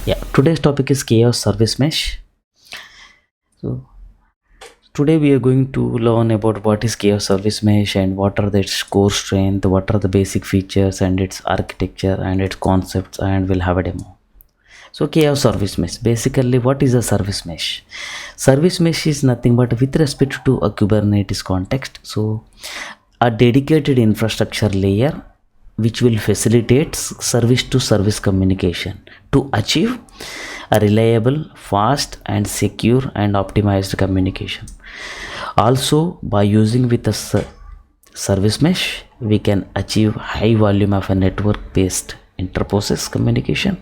Yeah, today's topic is chaos service mesh. So today we are going to learn about what is chaos service mesh and what are its core strength, what are the basic features and its architecture and its concepts, and we'll have a demo. So chaos service mesh, basically what is a service mesh? Service mesh is nothing but with respect to a Kubernetes context. So a dedicated infrastructure layer which will facilitate service to service communication to achieve a reliable, fast and secure and optimized communication. Also, by using with a service mesh, we can achieve high volume of a network based interprocess communication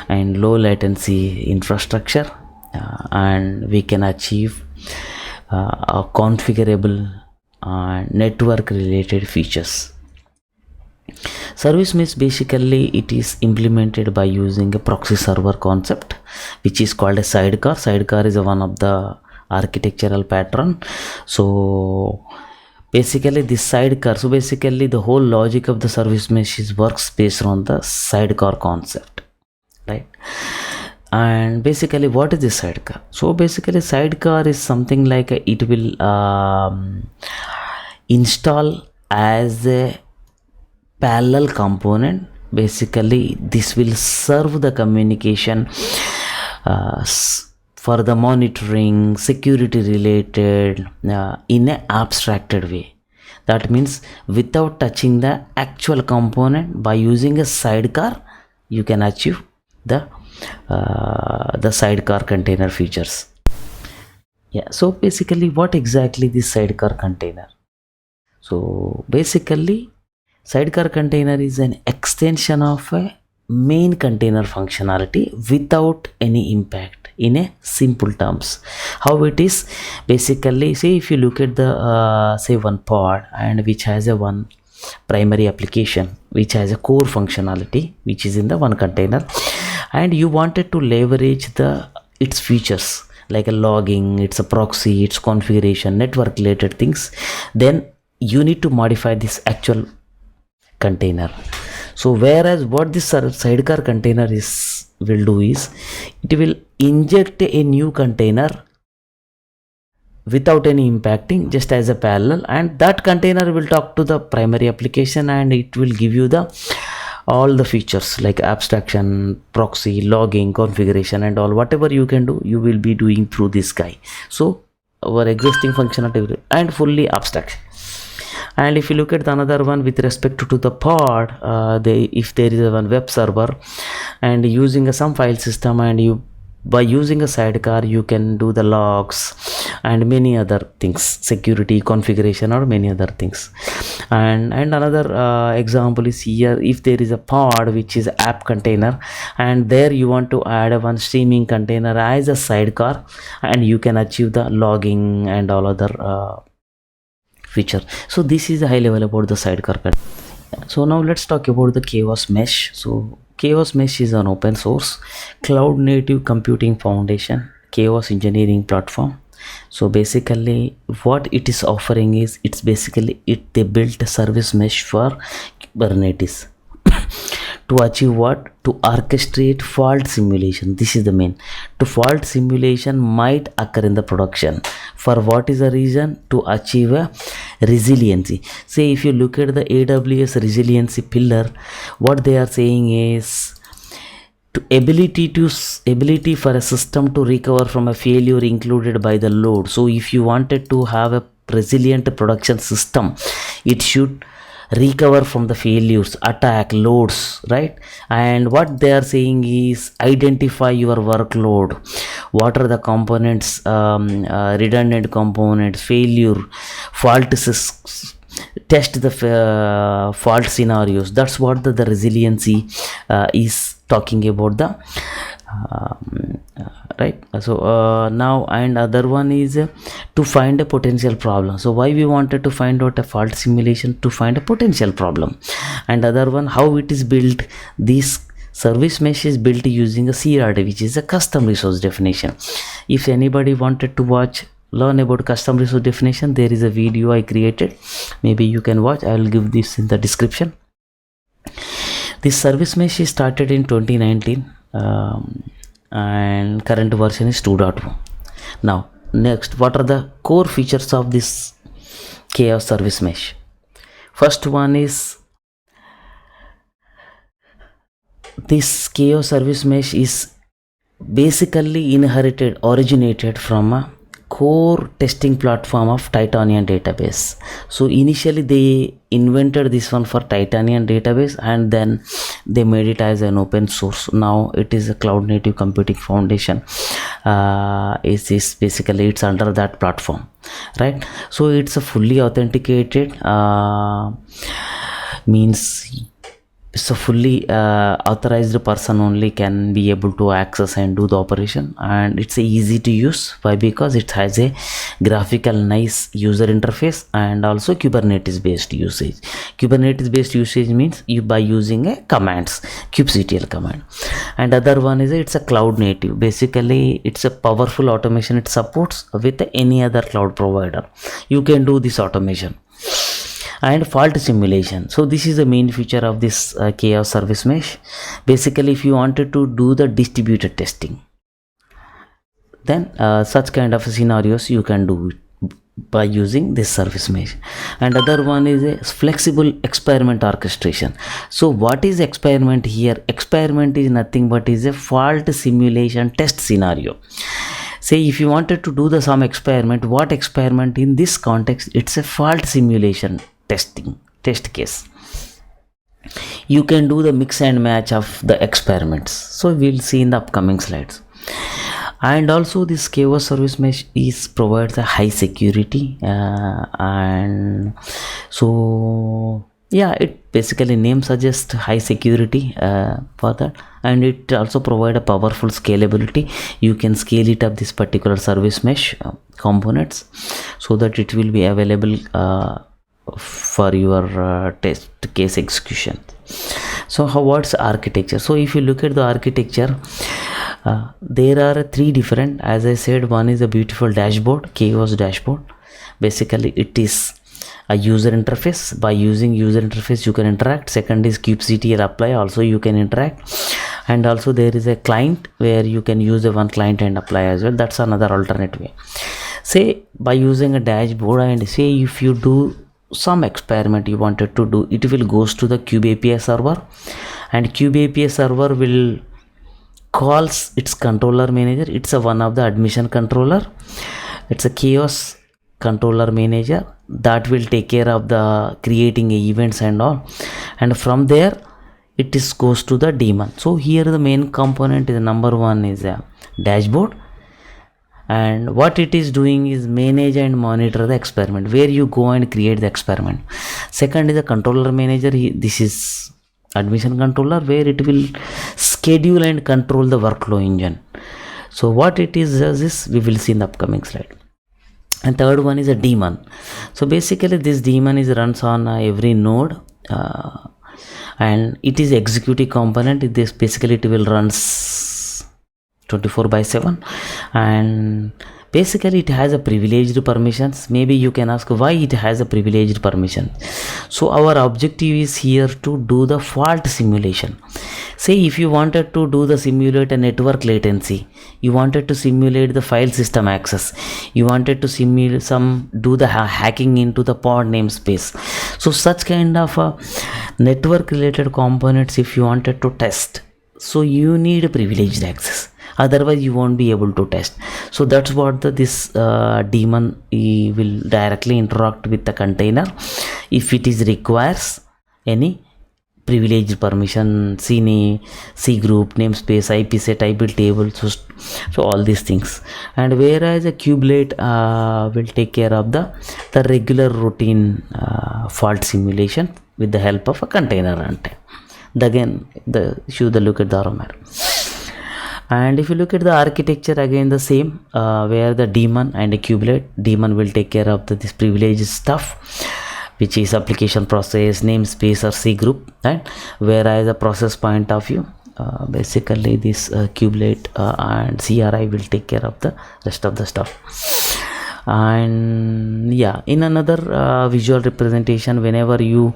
and low latency infrastructure, and we can achieve a configurable network related features. Service mesh, basically it is implemented by using a proxy server concept which is called a sidecar. Sidecar is one of the architectural pattern. So basically this sidecar, so basically the whole logic of the service mesh is works based on the sidecar concept, right? And basically what is this sidecar? So basically sidecar is something like it will install as a parallel component. Basically this will serve the communication for the monitoring, security related, in an abstracted way. That means without touching the actual component, by using a sidecar you can achieve the sidecar container features. Yeah, so basically what exactly this sidecar container? So basically sidecar container is an extension of a main container functionality without any impact. In a simple terms, how it is, basically, say if you look at the say one pod and which has a one primary application which has a core functionality which is in the one container, and you wanted to leverage its features like a logging, it's a proxy, its configuration, network related things, then you need to modify this actual container. So whereas what this sidecar container will do is it will inject a new container without any impacting, just as a parallel, and that container will talk to the primary application and it will give you all the features like abstraction, proxy, logging, configuration and all. Whatever you can do, you will be doing through this guy. So our existing functionality and fully abstract. And if you look at the another one with respect to the pod, if there is one web server and using some file system, and by using a sidecar you can do the logs and many other things, security, configuration or many other things. And another example is here, if there is a pod which is app container and there you want to add one streaming container as a sidecar, and you can achieve the logging and all other feature. So this is a high level about the sidecar. So now let's talk about the Chaos Mesh. So Chaos Mesh is an open source cloud native computing foundation, chaos engineering platform. So basically what it is offering is, they built a service mesh for Kubernetes to achieve what? To orchestrate fault simulation. This is the main. To fault simulation might occur in the production. For what is the reason? To achieve a resiliency. Say if you look at the AWS resiliency pillar, what they are saying is ability for a system to recover from a failure included by the load. So if you wanted to have a resilient production system, it should recover from the failures, attack, loads, right? And what they are saying is identify your workload, what are the components, redundant components, failure, fault, test the fault scenarios. That's what the resiliency is talking about the right. So now, and other one is to find a potential problem. So why we wanted to find out a fault simulation? To find a potential problem. And other one, how it is built. This service mesh is built using a CRD, which is a custom resource definition. If anybody wanted to learn about custom resource definition, there is a video I created, maybe you can watch. I will give this in the description. This service mesh is started in 2019. and current version is 2.1. Now next, what are the core features of this Chaos Service Mesh? First one is this Chaos Service Mesh is basically originated from a core testing platform of Titanium database. So initially they invented this one for Titanium database, and then they made it as an open source. Now it is a cloud native computing foundation. It's basically it's under that platform, right? So it's a fully authenticated, means it's a fully authorized person only can be able to access and do the operation, and it's easy to use. Why? Because it has a graphical nice user interface and also Kubernetes based usage. Kubernetes based usage means you by using a commands, kubectl command. And other one is it's a cloud native. Basically it's a powerful automation it supports with any other cloud provider. You can do this automation. And fault simulation. So this is the main feature of this Chaos Service Mesh. Basically if you wanted to do the distributed testing, then such kind of scenarios you can do it by using this service mesh. And other one is a flexible experiment orchestration. So what is experiment here? Experiment is nothing but is a fault simulation test scenario. Say if you wanted to do some experiment, what experiment in this context? It's a fault simulation test case. You can do the mix and match of the experiments. So we'll see in the upcoming slides. And also this Chaos Service Mesh provides a high security, and so yeah, it basically name suggests high security for that. And it also provide a powerful scalability. You can scale it up this particular service mesh components so that it will be available for your test case execution. So what's architecture? So if you look at the architecture, there are three different, as I said, one is a beautiful dashboard, Chaos dashboard. Basically it is a user interface. By using user interface you can interact. Second is kubectl apply, also you can interact. And also there is a client where you can use one client and apply as well. That's another alternate way. Say by using a dashboard, and say if you do some experiment you wanted to do, it will goes to the Kube API server, and Kube API server will calls its controller manager. It's a one of the admission controller. It's a Chaos controller manager that will take care of the creating events and all, and from there it is goes to the daemon. So here the main component is number one is a dashboard, and what it is doing is manage and monitor the experiment, where you go and create the experiment. Second is the controller manager. This is admission controller, where it will schedule and control the workflow engine. So what it is does is we will see in the upcoming slide. And third one is a daemon. So basically this daemon is runs on every node, and it is executive component. This basically it will runs 24/7, and basically it has a privileged permissions. Maybe you can ask why it has a privileged permission. So our objective is here to do the fault simulation. Say if you wanted to do the simulate a network latency, you wanted to simulate the file system access, you wanted to simulate do the hacking into the pod namespace. So such kind of network related components if you wanted to test, so you need a privileged access, otherwise you won't be able to test. So that's what this daemon will directly interact with the container if it is requires any privileged permission, C group, namespace, IP set, IP table, so all these things. And whereas a kubelet will take care of the regular routine fault simulation with the help of a container runtime. Again, look at the RMR. And if you look at the architecture, again the same, where the daemon and a kubelet. Daemon will take care of this privileged stuff, which is application process, namespace or C group, right? Whereas the process point of view, basically this kubelet and CRI will take care of the rest of the stuff. And yeah, in another visual representation, whenever you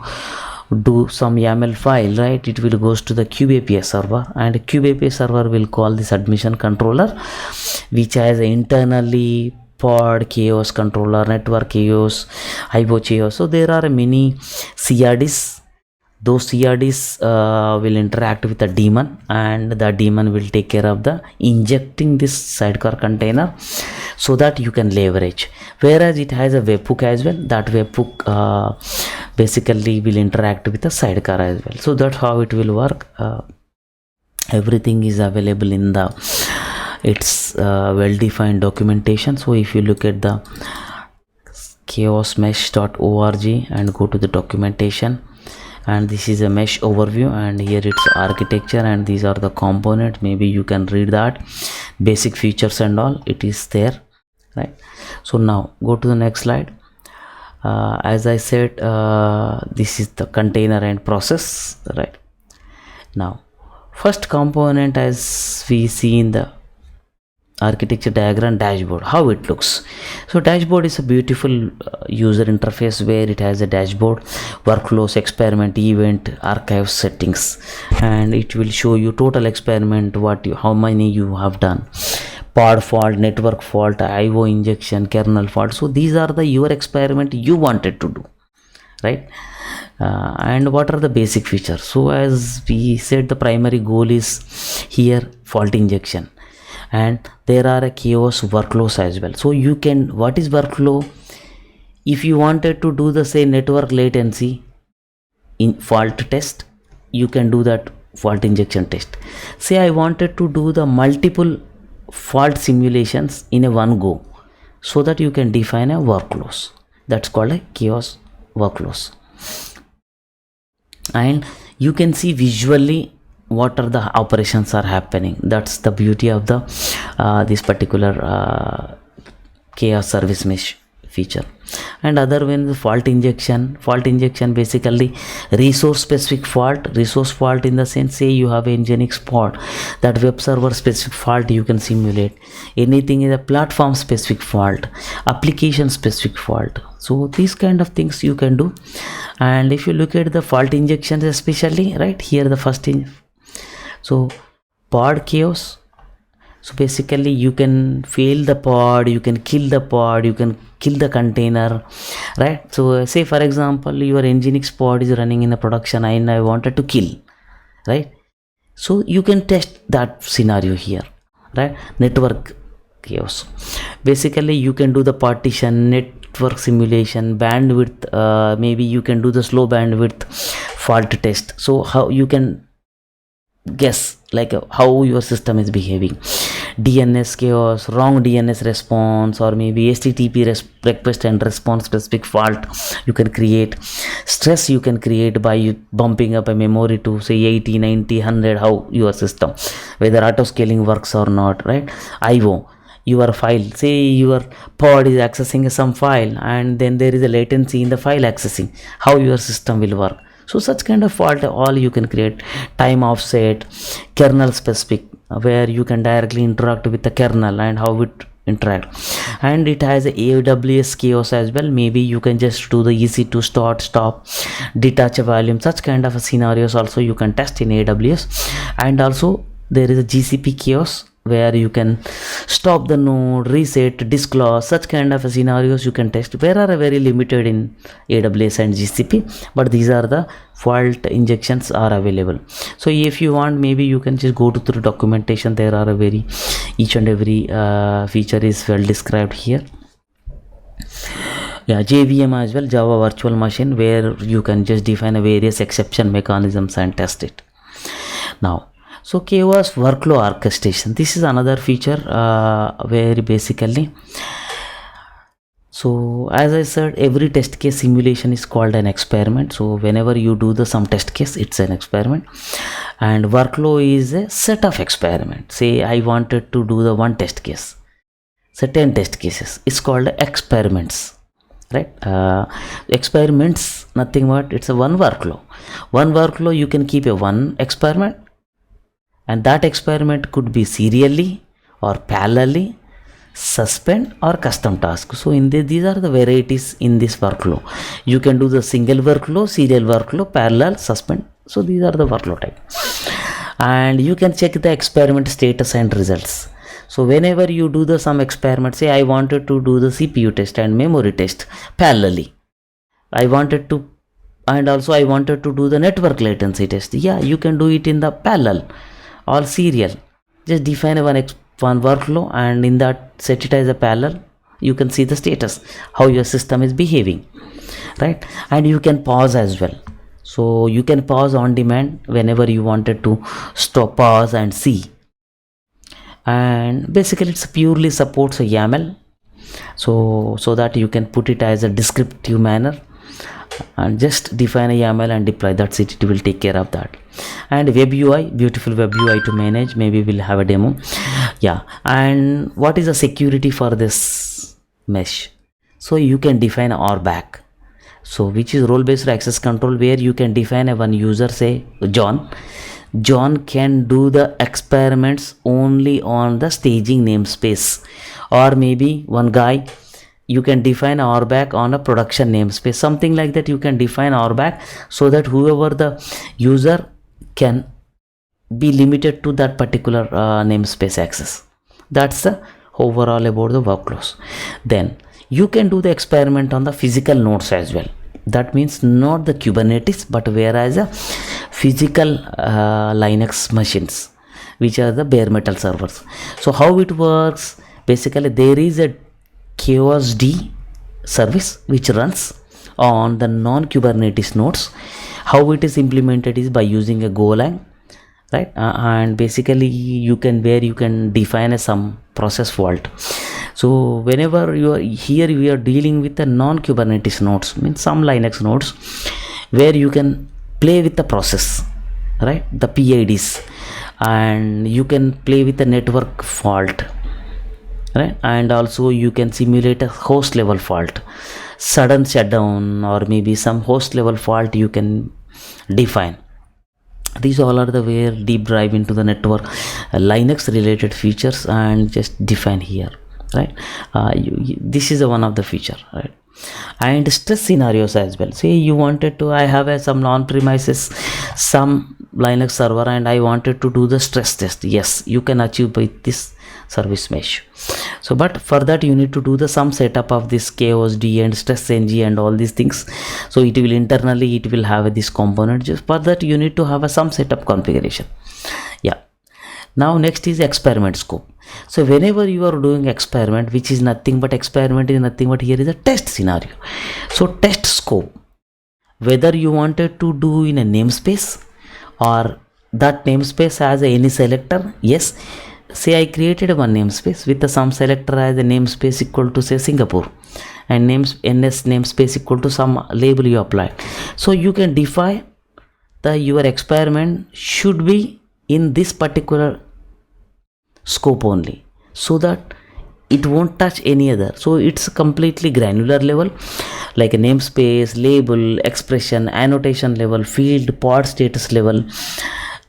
do some YAML file, right, it will goes to the kubeAPI server, and kubeAPI server will call this admission controller, which has internally pod chaos controller, network chaos, IO chaos. So there are many CRDs. Those CRDs will interact with the daemon, and the daemon will take care of the injecting this sidecar container so that you can leverage. Whereas it has a webhook as well. That webhook basically will interact with the sidecar as well. So that's how it will work. Everything is available in the its well-defined documentation. So if you look at the chaosmesh.org and go to the documentation, and this is a mesh overview, and here it's architecture, and these are the components. Maybe you can read that basic features and all, it is there, right? So now go to the next slide. As I said, this is the container and process, right? Now first component, as we see in the architecture diagram, dashboard, how it looks. So dashboard is a beautiful user interface where it has a dashboard, workflows, experiment, event, archive, settings, and it will show you total experiment, how many you have done, pod fault, network fault, IO injection, kernel fault. So these are the your experiment you wanted to do, right? And what are the basic features? So as we said, the primary goal is here fault injection, and there are a chaos workflows as well. So you can, what is workflow? If you wanted to do the say network latency in fault test, you can do that fault injection test. Say I wanted to do the multiple fault simulations in a one go, so that you can define a workflows. That's called a chaos workflows, and you can see visually what are the operations are happening. That's the beauty of the this particular chaos service mesh feature. And other one, the fault injection basically resource specific fault, resource fault in the sense, say you have a Nginx pod, that web server specific fault you can simulate. Anything is a platform specific fault, application specific fault. So these kind of things you can do. And if you look at the fault injections especially, right here, the first thing, so pod chaos. So basically you can fail the pod, you can kill the pod, you can kill the container, right? So say for example your Nginx pod is running in a production and I wanted to kill, right? So you can test that scenario here, right? Network chaos, basically you can do the partition, network simulation, bandwidth, maybe you can do the slow bandwidth fault test. So how you can guess like how your system is behaving. DNS chaos, wrong DNS response, or maybe HTTP request and response specific fault you can create. Stress you can create by bumping up a memory to say 80, 90, 100, how your system, whether auto scaling works or not, right? IO, your file, say your pod is accessing some file and then there is a latency in the file accessing, how your system will work. So such kind of fault all you can create. Time offset, kernel specific, where you can directly interact with the kernel and how it interact. And it has a AWS chaos as well. Maybe you can just do the EC2 start, stop, detach a volume. Such kind of scenarios also you can test in AWS. And also there is a GCP chaos, where you can stop the node, reset, disclose. Such kind of scenarios you can test, where are very limited in AWS and GCP, but these are the fault injections are available. So if you want, maybe you can just go to the documentation. There are a very each and every feature is well described here. Yeah, JVM as well, Java Virtual Machine, where you can just define a various exception mechanisms and test it. Now, so chaos workflow orchestration, this is another feature where basically, so as I said, every test case simulation is called an experiment. So whenever you do some test case, it's an experiment. And workflow is a set of experiments. Say I wanted to do the one test case, so 10 test cases, it's called experiments, right? Experiments, nothing but it's a one workflow. You can keep a one experiment, and that experiment could be serially or parallelly, suspend or custom task. So in these are the varieties in this workflow. You can do the single workflow, serial workflow, parallel, suspend. So these are the workflow type. And you can check the experiment status and results. So whenever you do the some experiment, say I wanted to do the CPU test and memory test parallelly, I wanted to, and also I wanted to do the network latency test. Yeah, you can do it in the parallel or serial. Just define one workflow, and in that set it as a parallel. You can see the status, how your system is behaving, right? And you can pause as well. So you can pause on demand whenever you wanted to stop, pause and see. And basically it's purely supports a YAML, so that you can put it as a descriptive manner and just define a YAML and deploy. That's it. It will take care of that. And web UI, beautiful web UI to manage. Maybe we'll have a demo. Yeah. And what is the security for this mesh? So you can define RBAC, so which is role based access control, where you can define one user, say John can do the experiments only on the staging namespace, or maybe one guy, you can define RBAC on a production namespace, something like that. You can define RBAC so that whoever the user can be limited to that particular namespace access. That's the overall about the workflows. Then you can do the experiment on the physical nodes as well. That means not the Kubernetes, but whereas a physical Linux machines, which are the bare metal servers. So how it works? Basically, there is a KOSD service which runs on the non-Kubernetes nodes. How it is implemented is by using a Golang, right? And basically you can define some process fault. So whenever you are here, we are dealing with the non-Kubernetes nodes, means some Linux nodes, where you can play with the process, right? The PIDs, and you can play with the network fault, right? And also you can simulate a host level fault, sudden shutdown, or maybe some host level fault you can define. These all are the where deep dive into the network Linux related features and just define here, right? This is one of the feature, right? And stress scenarios as well. Say you wanted to, I have some non-premises, some Linux server, and I wanted to do the stress test. Yes, you can achieve by this service mesh. So but for that you need to do the some setup of this KOSD and stress ng and all these things. So it will internally, it will have this component. Just for that you need to have some setup configuration. Yeah. Now next is experiment scope. So whenever you are doing experiment, which is nothing but experiment is nothing but here is a test scenario. So test scope, whether you wanted to do in a namespace or that namespace has any selector. Yes, say I created one namespace with some selector as a namespace equal to say Singapore, and NS namespace equal to some label you apply. So you can define your experiment should be in this particular scope only, so that it won't touch any other. So it's completely granular level, like a namespace, label, expression, annotation level, field, pod status level,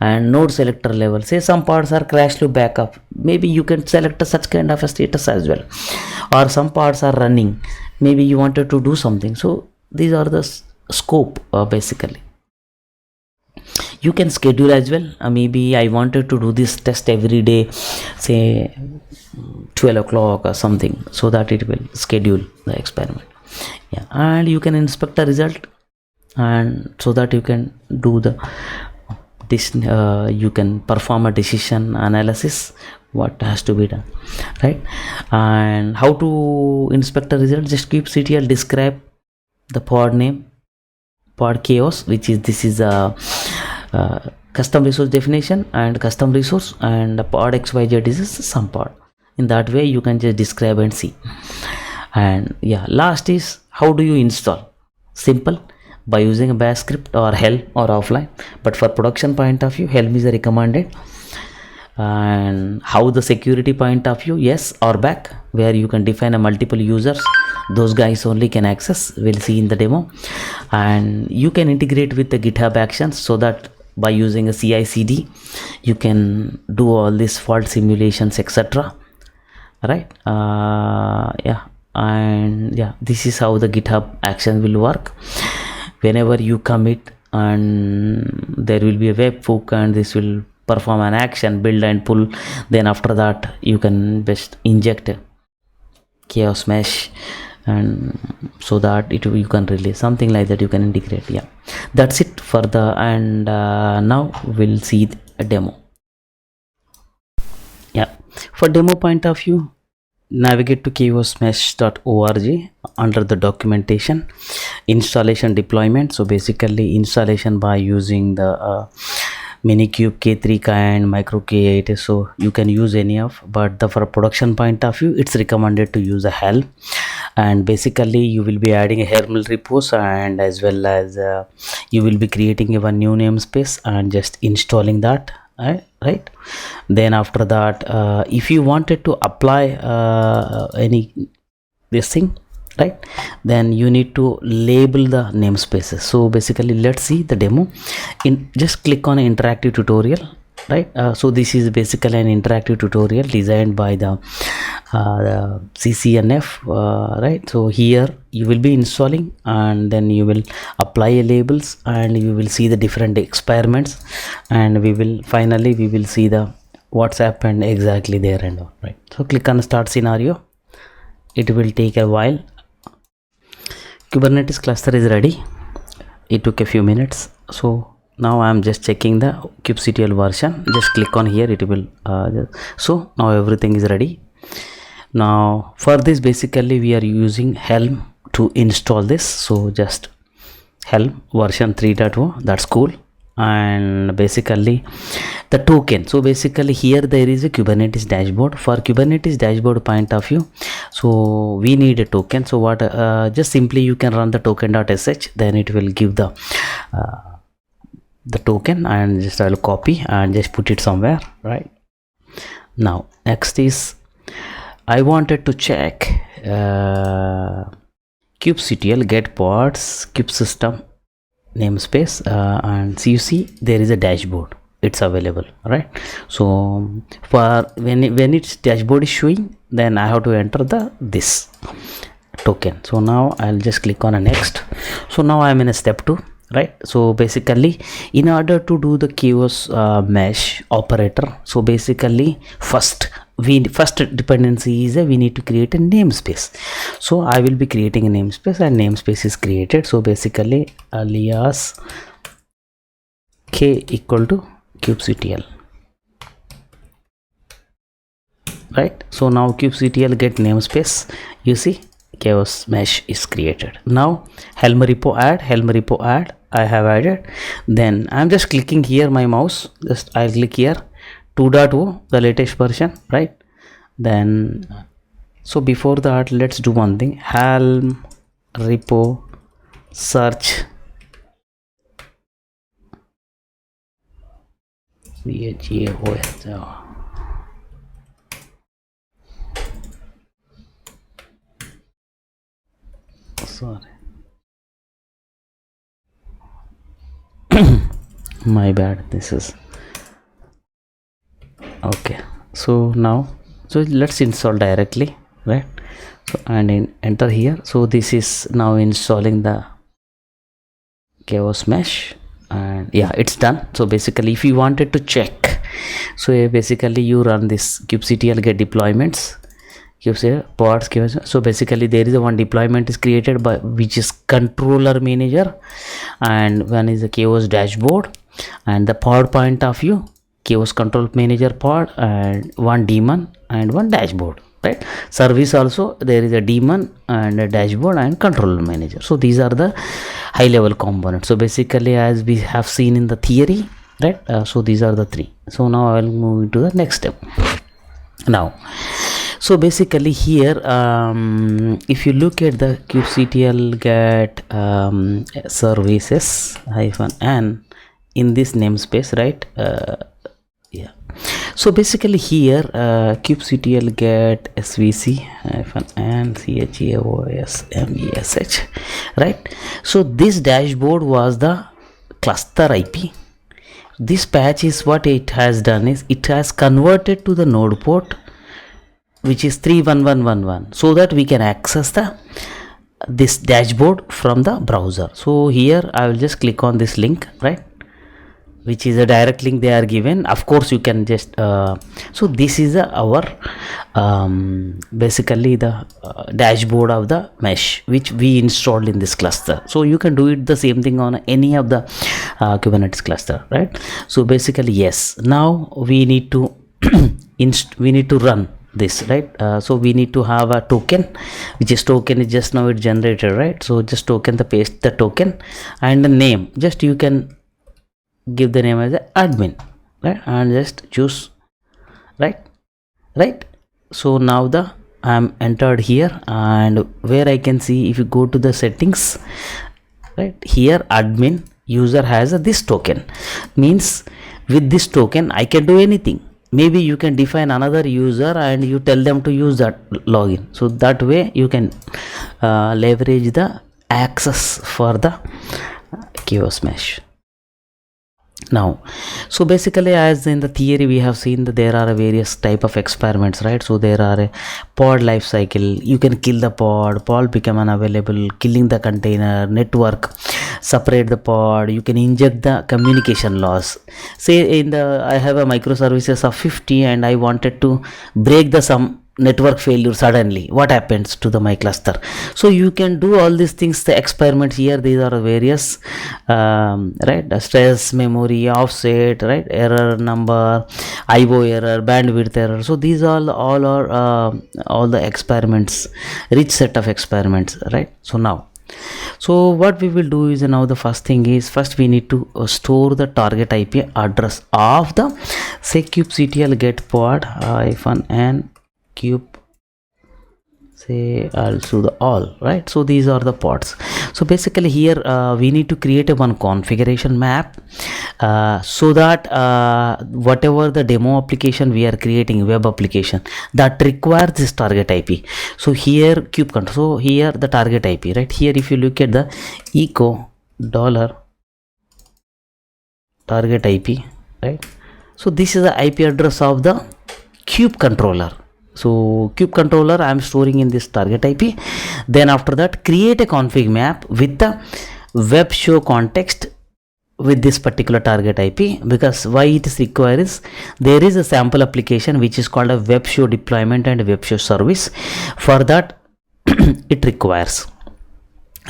and node selector level. Say some pods are crash loop backup, maybe you can select such kind of a status as well, or some pods are running, maybe you wanted to do something. So these are the scope basically. You can schedule as well. Maybe I wanted to do this test every day, say 12 o'clock or something, so that it will schedule the experiment. Yeah, and you can inspect the result, and so that you can do you can perform a decision analysis, what has to be done, right? And how to inspect the result? Just keep CTL describe the pod name, pod chaos, which is this is a custom resource definition and custom resource, and the pod xyz is some pod. In that way you can just describe and see. And yeah, last is how do you install? Simple, by using a bash script or Helm or offline, but for production point of view Helm is recommended. And how the security point of view, yes, RBAC, where you can define a multiple users, those guys only can access, we'll see in the demo. And you can integrate with the GitHub Actions, so that by using a CI/CD you can do all these fault simulations, etc. right? Yeah, and yeah, this is how the GitHub action will work. Whenever you commit, and there will be a webhook, and this will perform an action, build and pull. Then after that you can just inject chaos mesh, and so that you can release something like that, you can integrate. Yeah, that's it for the, and now we'll see a demo. Yeah, for demo point of view, navigate to chaosmesh.org. Under the documentation, installation deployment. So basically installation by using the Minikube K3 kind, Micro K8, so you can use any of, but for a production point of view, it's recommended to use a Helm. And basically you will be adding a Helm repos, and as well as you will be creating a one new namespace and just installing that, right? Then after that, if you wanted to apply any this thing, right, then you need to label the namespaces. So basically let's see the demo. Just click on interactive tutorial, right? So this is basically an interactive tutorial designed by the CCNF, right? So here you will be installing, and then you will apply labels, and you will see the different experiments, and we will see the what's happened exactly there and all, right? So click on start scenario. It will take a while. Kubernetes cluster is ready. It took a few minutes. So now I'm just checking the kubectl version. Just click on here, it will so now everything is ready. Now for this, basically we are using Helm to install this. So just Helm version 3.0, that's cool. And basically the token, so basically here there is a Kubernetes dashboard. For Kubernetes dashboard point of view, so we need a token. So what, just simply you can run the token.sh, then it will give the token, and just I'll copy and just put it somewhere, right? Now next is, I wanted to check kubectl get pods kubesystem namespace, and so you see there is a dashboard, it's available, right? So for when its dashboard is showing, then I have to enter this token. So now I'll just click on a next. So now I'm in a step 2, right? So basically in order to do the chaos mesh operator, so basically first dependency is we need to create a namespace. So I will be creating a namespace, and namespace is created. So basically alias k equal to kubectl, right? So now kubectl get namespace, you see chaos mesh is created. Now Helm repo add, I have added. Then I'm just clicking here my mouse, just I'll click here 2.0, the latest version, right? Then so before that, let's do one thing. Helm repo search sorry my bad, this is okay. So now, so let's install directly, right? So and enter here. So this is now installing the chaos mesh, and yeah, it's done. So basically if you wanted to check, so basically you run this kubectl get deployments, you say pods chaos. So basically there is a one deployment is created by which is controller manager, and one is the chaos dashboard, and the pod point of view chaos control manager pod, and one daemon and one dashboard, right? Service also there is a daemon and a dashboard and controller manager. So these are the high level components. So basically as we have seen in the theory, right? So these are the 3. So now I will move into the next step now. So basically here if you look at the kubectl get services -n in this namespace, right? Yeah, so basically here kubectl get svc -n chaos mesh, right? So this dashboard was the cluster IP. This patch is what it has done is it has converted to the node port which is 31111, so that we can access the this dashboard from the browser. So here I will just click on this link, right, which is a direct link they are given. Of course you can just so this is our basically the dashboard of the mesh which we installed in this cluster. So you can do it the same thing on any of the Kubernetes cluster, right? So basically, yes, now we need to we need to run this, right? So we need to have a token, which is token is just now it generated, right? So just token, the paste the token and the name, just you can give the name as a admin, right, and just choose right. So now the I'm entered here, and where I can see, if you go to the settings, right, here admin user has this token, means with this token I can do anything. Maybe you can define another user and you tell them to use that login, so that way you can leverage the access for the chaos mesh. Now, so basically, as in the theory we have seen that there are various type of experiments, right? So there are a pod life cycle, you can kill the pod become unavailable, killing the container network, separate the pod, you can inject the communication loss. Say in the I have a microservices of 50 and I wanted to break the some network failure suddenly, what happens to the my cluster? So you can do all these things, the experiments here. These are various right, stress, memory, offset, right, error number, IO error, bandwidth error. So these all are all the experiments, rich set of experiments, right? So now, so what we will do is, now the first thing is, first we need to store the target IP address of the say kubectl get pod -n cube, say also the all, right? So these are the pods. So basically here we need to create a one configuration map so that whatever the demo application we are creating, web application, that requires this target IP. So here kube control, so here the target IP, right? Here if you look at the echo dollar target IP, right? So this is the IP address of the kube controller. So kube controller I am storing in this target IP. Then after that, create a config map with the web show context with this particular target IP, because why it is required is there is a sample application which is called a web show deployment and web show service. For that it requires,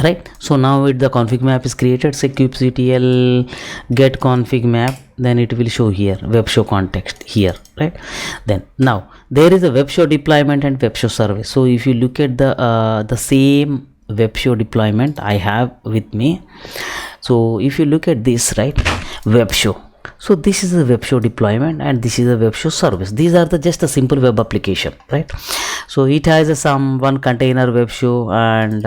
right? So now the config map is created, say kubectl get config map, then it will show here web show context here, right? Then now there is a web show deployment and web show service. So if you look at the same web show deployment I have with me, so if you look at this, right, web show, so this is a web show deployment and this is a web show service. These are the just a simple web application, right? So it has a some one container web show and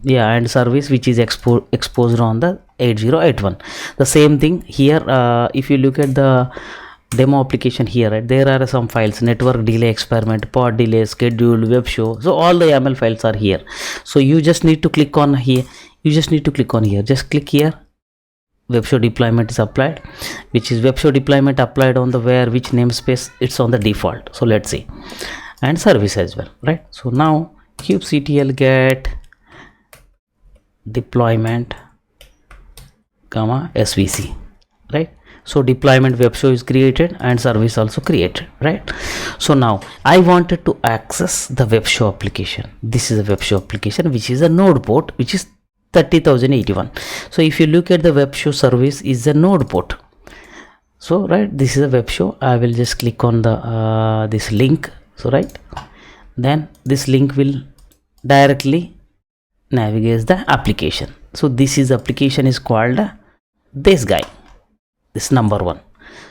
yeah, and service which is exposed on the 8081. The same thing here. If you look at the demo application here, right, there are some files: network delay experiment, pod delay, scheduled, web show. So all the YAML files are here. So you just need to click on here. Just click here. Web show deployment is applied, which is web show deployment applied on the where which namespace, it's on the default. So let's see, and service as well, right? So now kubectl get deployment comma svc, right? So deployment web show is created and service also created, right? So now I wanted to access the web show application. This is a web show application which is a node port, which is 30,081. So if you look at the web show service is a node port. So right, this is a web show. I will just click on the this link. So right, then this link will directly navigate the application. So this is application is called this guy, this number one.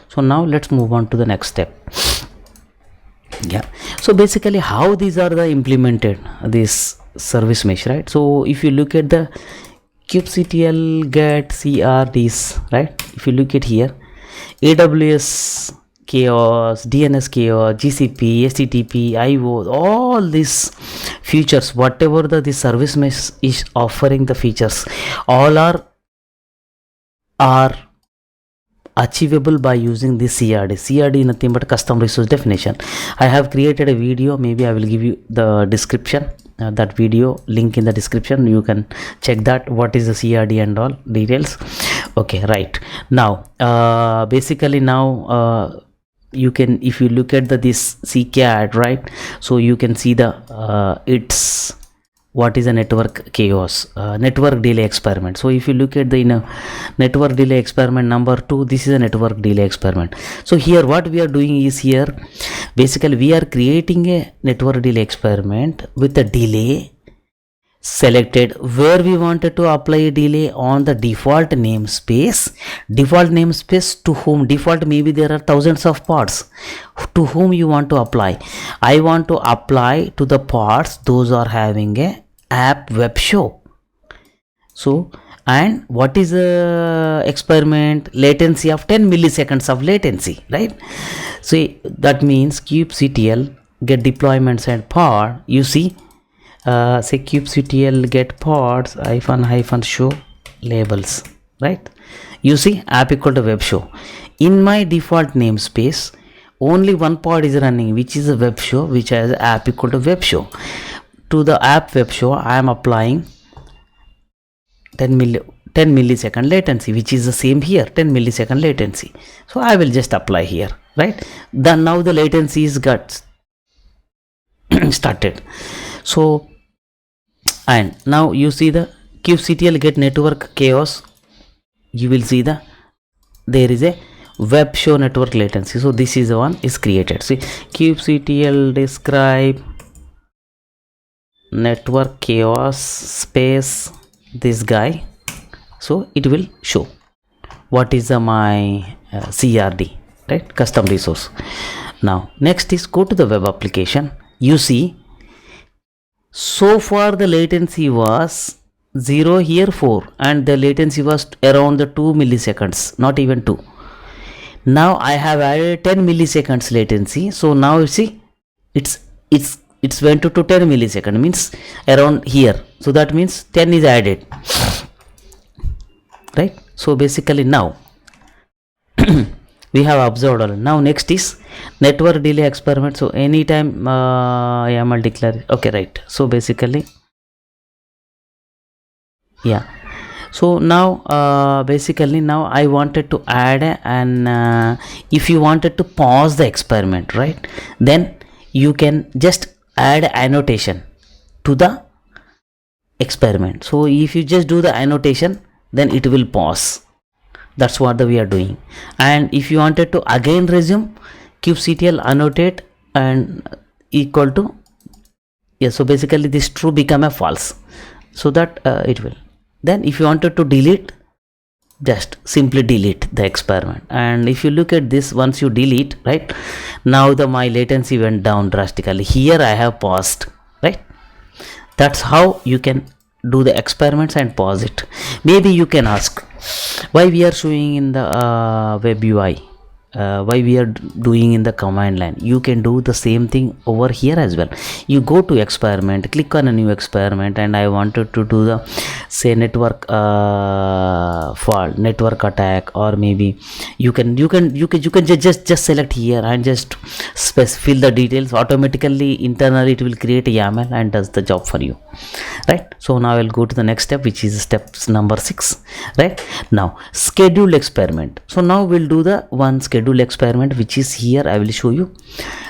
So now let's move on to the next step. Yeah, so basically how these are the implemented, this service mesh, right? So if you look at the kubectl get crds, right, if you look at here, AWS chaos, DNS chaos, GCP, HTTP, IO, all these features, whatever the service mesh is offering, the features all are achievable by using this CRD. CRD is nothing but custom resource definition. I have created a video, maybe I will give you the description, that video link in the description. You can check that, what is the CRD and all details. Okay, right. Now basically now you can, if you look at this CCAD, right, so you can see the it's what is a network chaos, network delay experiment. So if you look at the network delay experiment number 2, this is a network delay experiment. So here what we are doing is, here basically we are creating a network delay experiment with a delay selected where we wanted to apply a delay on the default namespace. Default namespace to whom? Default, maybe there are thousands of pods. To whom you want to apply? I want to apply to the pods those are having a app web show. So, and what is the experiment? Latency of 10 milliseconds of latency, right? So that means kubectl get deployments and pod. You see, say kubectl get pods hyphen show labels, right? You see, app equal to web show. In my default namespace, only one pod is running, which is a web show, which has app equal to web show. To the app web show, I am applying 10 millisecond latency, which is the same here, 10 millisecond latency. So I will just apply here, right? Then now the latency is got started. So, and now you see the kubectl get network chaos. You will see there is a web show network latency. So this is the one is created. See, kubectl describe network chaos space this guy. So it will show what is my CRD, right? Custom resource. Now next is go to the web application. You see, so far the latency was 0, here 4, and the latency was around the 2 milliseconds, not even 2. Now I have added 10 milliseconds latency. So now you see it's went to 10 milliseconds, means around here. So that means 10 is added, right? So basically now we have observed all. Now next is network delay experiment. So anytime YAML declare, okay, right? So basically, yeah. So now basically now I wanted to add an if you wanted to pause the experiment, right, then you can just add annotation to the experiment. So if you just do the annotation, then it will pause. That's what we are doing. And if you wanted to again resume, kubectl annotate and equal to, yeah, so basically this true become a false, so that it will. Then if you wanted to delete, just simply delete the experiment. And if you look at this, once you delete, right, now my latency went down drastically. Here I have paused, right? That's how you can do the experiments and pause it. Maybe you can ask why we are showing in the web UI, why we are doing in the command line. You can do the same thing over here as well. You go to experiment, click on a new experiment, and I wanted to do the, say, network fault, network attack, or maybe you can just select here and just fill the details. Automatically internally it will create a YAML and does the job for you, right? So now I will go to the next step, which is step number 6, right? Now scheduled experiment. So now we'll do the one scheduled experiment, which is here. I will show you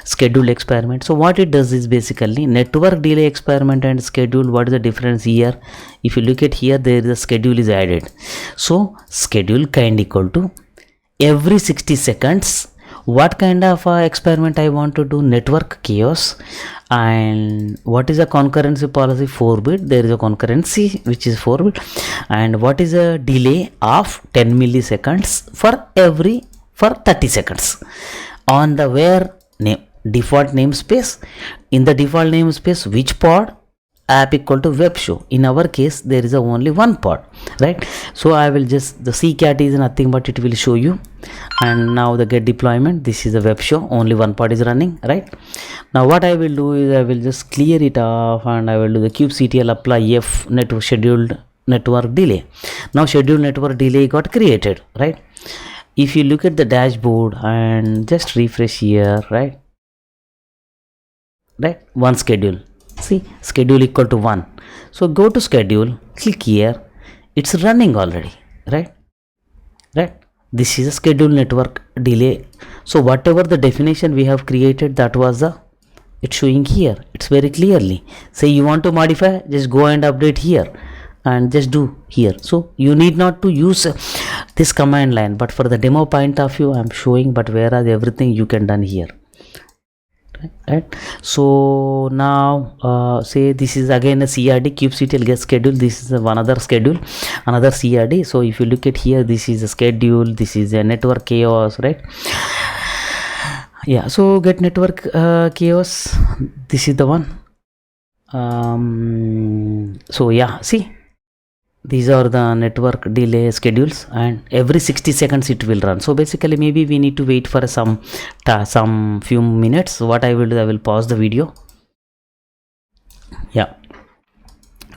scheduled experiment. So what it does is basically network delay experiment and schedule. What is the difference here? If you look at here, there is a schedule is added. So schedule kind equal to every 60 seconds. What kind of experiment I want to do? Network chaos. And what is a concurrency policy? 4-bit. There is a concurrency which is 4-bit. And what is a delay of 10 milliseconds for 30 seconds on the where default namespace. In the default namespace, which pod? App equal to web show. In our case, there is only one pod, right? So I will just, the CCAT is nothing but it will show you. And now the get deployment, this is a web show, only one pod is running, right? Now what I will do is I will just clear it off, and I will do the kubectl apply f scheduled network delay. Now scheduled network delay got created, right? if you look at the dashboard and just refresh here, right, one schedule, see schedule equal to 1. So go to schedule, click here, it's running already, right. This is a schedule network delay. So whatever the definition we have created, that was the, it's showing here, it's very clearly. Say you want to modify, just go and update here and just do here. So you need not to use this command line, but for the demo point of view I'm showing, but whereas everything you can done here, right. So now say this is again a CRD, kubectl get schedule, this is one other schedule, another CRD. So if you look at here, this is a schedule, this is a network chaos, right. Yeah, so get network chaos, this is the one. So yeah, see, these are the network delay schedules, and every 60 seconds it will run. So basically maybe we need to wait for some few minutes. So what I will do, I will pause the video. Yeah,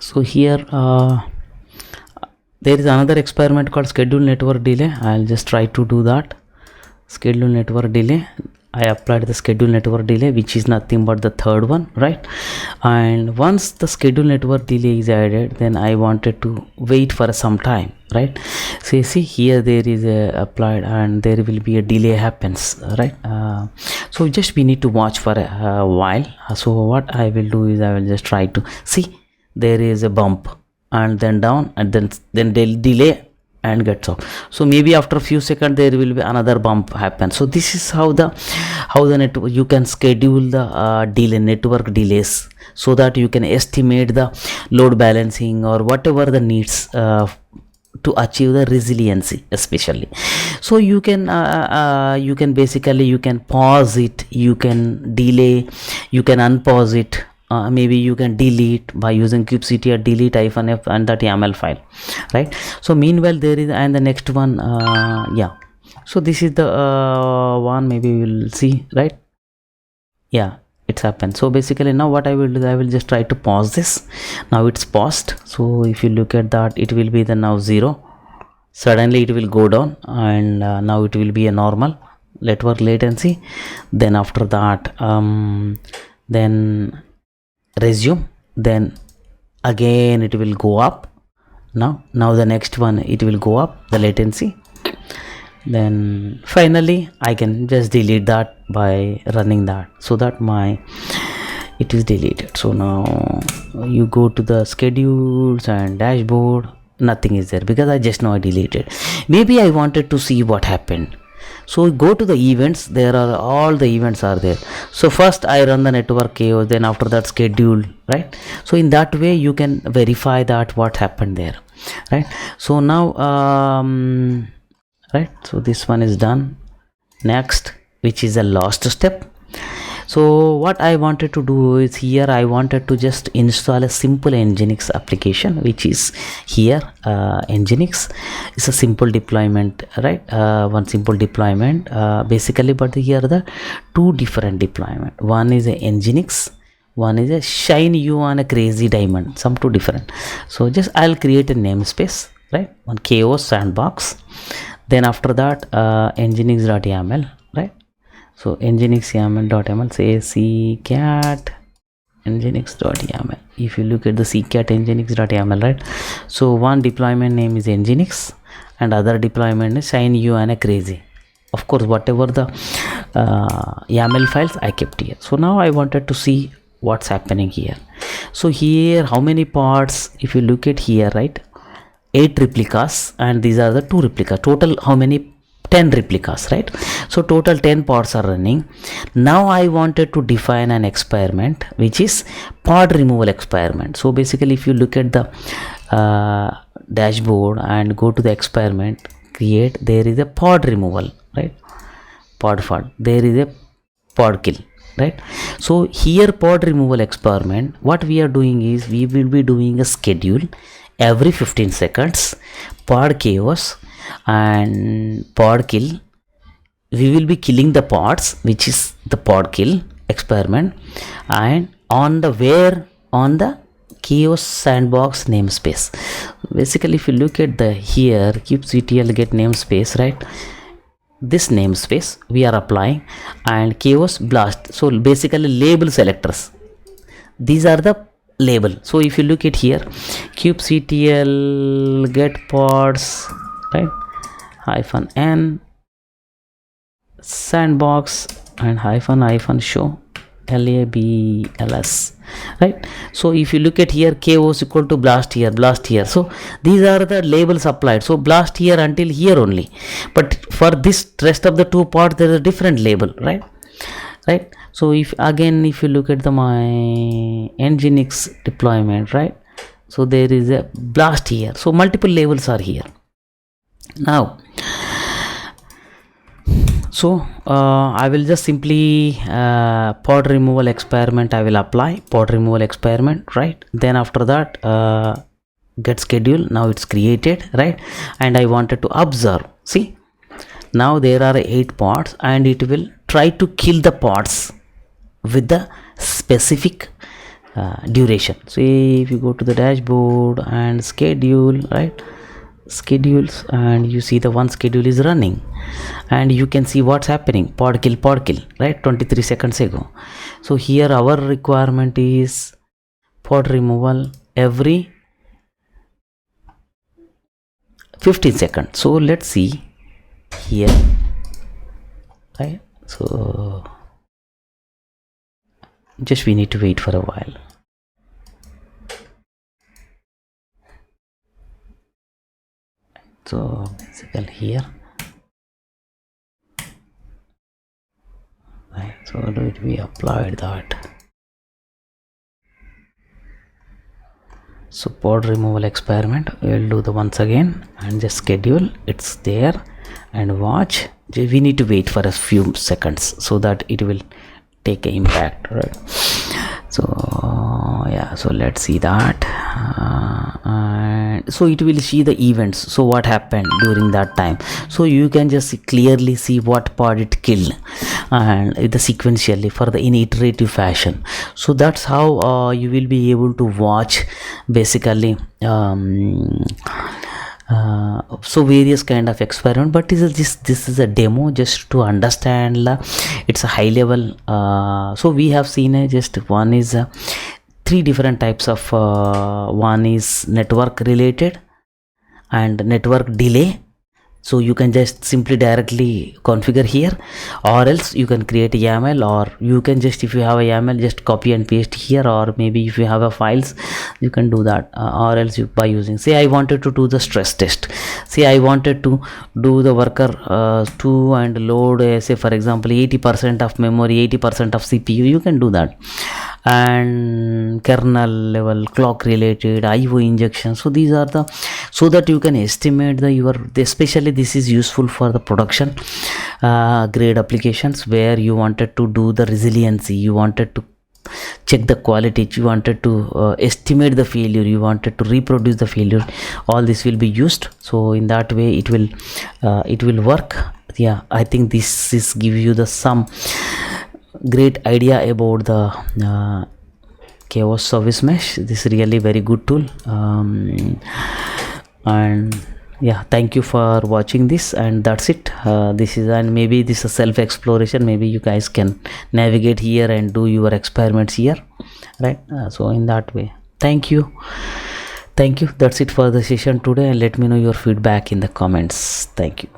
so here there is another experiment called schedule network delay. I'll just try to do that. Schedule network delay, I applied the schedule network delay, which is nothing but the third one, right. And once the schedule network delay is added, then I wanted to wait for some time, right. So you see here there is a applied and there will be a delay happens, right. So just we need to watch for a while. So what I will do is I will just try to see, there is a bump and then down and then they'll delay and gets off. So maybe after a few seconds there will be another bump happen. So this is how the network, you can schedule the delay, network delays, so that you can estimate the load balancing or whatever the needs to achieve the resiliency especially. So you can basically you can pause it, you can delay, you can unpause it. Maybe you can delete by using kubectl delete -f and that YAML file, right. So meanwhile there is, and the next one, yeah, so this is the one, maybe we'll see, right. Yeah, it's happened. So basically now what I will do, I will just try to pause this. Now it's paused. So if you look at that, it will be the now 0, suddenly it will go down, and now it will be a normal network latency. Then after that then resume, then again it will go up. Now the next one, it will go up the latency. Then finally I can just delete that by running that, so that it is deleted. So now you go to the schedules and dashboard, nothing is there because I just now I deleted. Maybe I wanted to see what happened. So go to the events, there are all the events are there. So first I run the network chaos, then after that schedule, right. So in that way you can verify that what happened there, right. So now right, so this one is done. Next, which is the last step. So what I wanted to do is, here I wanted to just install a simple Nginx application, which is here. Nginx is a simple deployment, right. One simple deployment basically, but here are the two different deployment. One is a Nginx, one is a Shine You on a Crazy Diamond, some two different. So just I'll create a namespace, right, one chaos sandbox. Then after that nginx.yaml, right. So nginx yaml.yaml, say ccat nginx.yaml. If you look at the ccat nginx.yaml, right. So one deployment name is nginx and other deployment is Shine You and a Crazy. Of course, whatever the YAML files I kept here. So now I wanted to see what's happening here. So here, how many parts? If you look at here, right, 8 replicas, and these are the 2 replicas. Total how many? 10 replicas, right. So total 10 pods are running. Now I wanted to define an experiment, which is pod removal experiment. So basically, if you look at the dashboard and go to the experiment, create, there is a pod removal, right, pod, there is a pod kill, right. So here pod removal experiment, what we are doing is, we will be doing a schedule every 15 seconds, pod chaos and pod kill. We will be killing the pods, which is the pod kill experiment, and on the chaos sandbox namespace. Basically, if you look at the here kubectl get namespace, right, this namespace we are applying, and chaos blast. So basically label selectors, these are the label. So if you look at here, kubectl get pods, right, -n sandbox and hyphen show labels, right. So if you look at here, ko is equal to blast here, so these are the labels applied. So blast here until here only, but for this rest of the two parts there is a different label, right. So if you look at the my nginx deployment, right, so there is a blast here, so multiple labels are here now. So I will just simply pod removal experiment I will apply, pod removal experiment, right. Then after that get schedule, now it's created, right, and I wanted to observe. See, now there are 8 pods and it will try to kill the pods with the specific duration. So if you go to the dashboard and schedule, right, schedules, and you see the one schedule is running and you can see what's happening, pod kill, right, 23 seconds ago. So here our requirement is pod removal every 15 seconds. So let's see here, right. So just we need to wait for a while. So basically here, right, so we applied that. So pod removal experiment we will do the once again and just schedule, it's there, and watch, we need to wait for a few seconds so that it will take an impact, right. So yeah, so let's see that, and so it will see the events, so what happened during that time. So you can just clearly see what pod it killed and the sequentially for the in iterative fashion. So that's how you will be able to watch basically so various kind of experiment, but this is a demo just to understand it's a high level. So we have seen just one is 3 different types of one is network related and network delay. So you can just simply directly configure here, or else you can create a YAML, or you can just, if you have a YAML, just copy and paste here, or maybe if you have a files you can do that, or else you by using, say I wanted to do the stress test, say I wanted to do the worker 2 and load say for example 80% of memory, 80% of CPU, you can do that, and kernel level, clock related, IO injection. So these are the, so that you can estimate the your, especially this is useful for the production grade applications where you wanted to do the resiliency, you wanted to check the quality, you wanted to estimate the failure, you wanted to reproduce the failure, all this will be used. So in that way it will work. Yeah, I think this is give you the some great idea about the chaos service mesh. This is really very good tool, and yeah, thank you for watching this, and that's it. This is, and maybe this is self exploration, maybe you guys can navigate here and do your experiments here, right. So in that way, thank you, that's it for the session today, and let me know your feedback in the comments. Thank you.